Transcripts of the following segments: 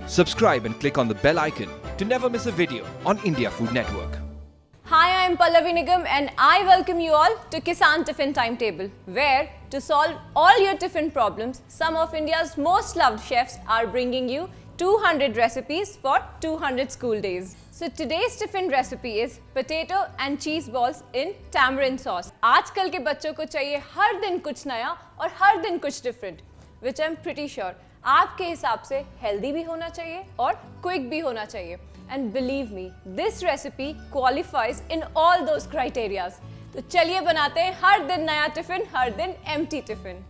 Subscribe and click on the bell icon to never miss a video on India Food Network. Hi, I am Pallavi Nigam and I welcome you all to Kissan Tiffin Timetable, where to solve all your tiffin problems, some of India's most loved chefs are bringing you 200 recipes for 200 school days. So today's tiffin recipe is potato and cheese balls in tamarind sauce. आजकल के बच्चों को चाहिए हर दिन कुछ नया और हर दिन कुछ different, which I'm pretty sure आपके हिसाब से healthy भी होना चाहिए और quick भी होना चाहिए. And believe me, this recipe qualifies in all those criteria. तो चलिए बनाते हैं हर दिन नया टिफिन, हर दिन empty tiffin.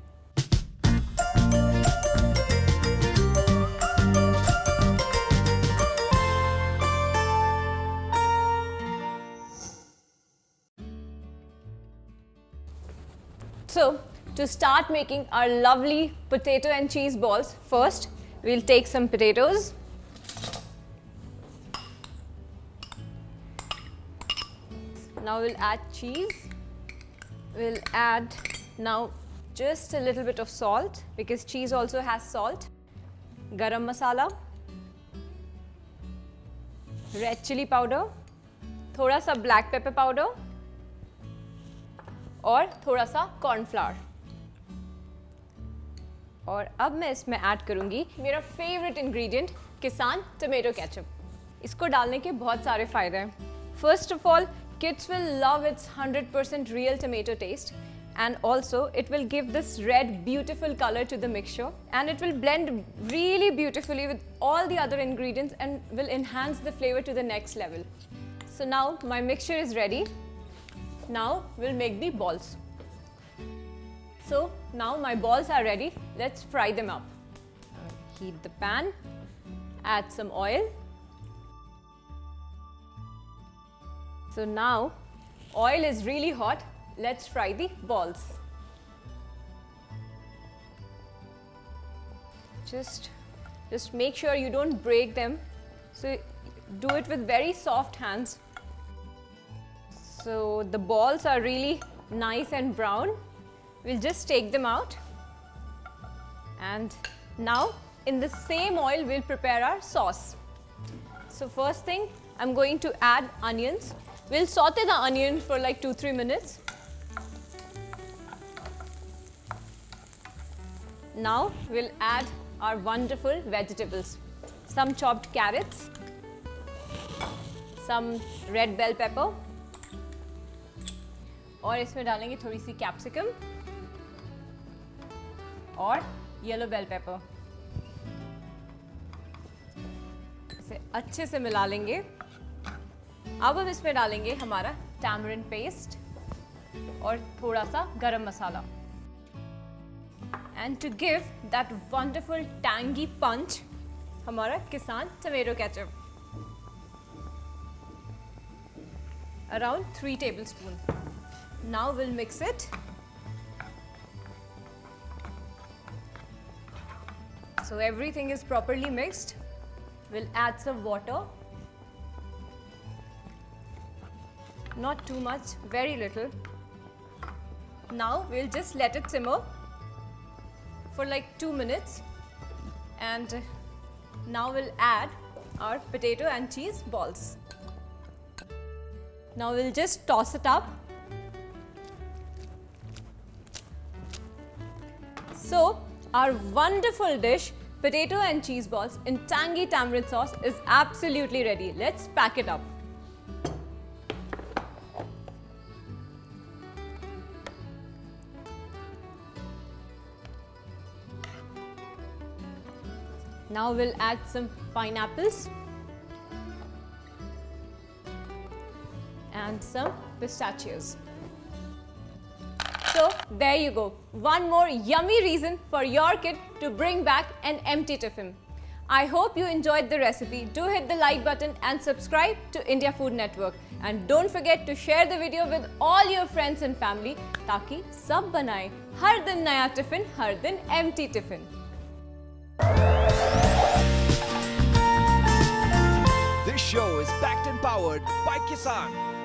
So, to start making our lovely potato and cheese balls, first we'll take some potatoes. Now we'll add cheese. We'll add now just a little bit of salt because cheese also has salt. Garam Masala, red chilli powder, थोड़ा सा black pepper powder और थोड़ा सा cornflour. और अब मैं इसमें add करूँगी मेरा favorite ingredient किसान tomato ketchup. इसको डालने के बहुत सारे फायदे हैं. First of all, kids will love its 100% real tomato taste, and also it will give this red beautiful color to the mixture, and it will blend really beautifully with all the other ingredients and will enhance the flavor to the next level. So now my mixture is ready. Now we'll make the balls. So now my balls are ready. Let's fry them up. Heat the pan, add some oil. So now oil is really hot. Let's fry the balls. Just make sure you don't break them. So do it with very soft hands. So the balls are really nice and brown. We'll just take them out. And now in the same oil we'll prepare our sauce. So first thing, I'm going to add onions. We'll saute the onion for like 2-3 minutes. Now we'll add our wonderful vegetables. Some chopped carrots, some red bell pepper, और इसमें डालेंगे थोड़ी सी capsicum और yellow bell pepper. इसे अच्छे से मिला लेंगे. अब हम इसमें डालेंगे हमारा टैमरिंड पेस्ट और थोड़ा सा garam masala. And to give that wonderful tangy punch, हमारा Kissan tomato ketchup. Around 3 tablespoons. Now we'll mix it. So everything is properly mixed. We'll add some water. Not too much, very little. Now we'll just let it simmer for like 2 minutes. And now we'll add our potato and cheese balls. Now we'll just toss it up. So our wonderful dish, potato and cheese balls in tangy tamarind sauce, is absolutely ready. Let's pack it up. Now we'll add some pineapples and some pistachios. So there you go. One more yummy reason for your kid to bring back an empty tiffin. I hope you enjoyed the recipe. Do hit the like button and subscribe to India Food Network. And don't forget to share the video with all your friends and family ताकि सब बनाएं हर दिन नया tiffin, हर दिन empty tiffin. This show is backed and powered by Kissan.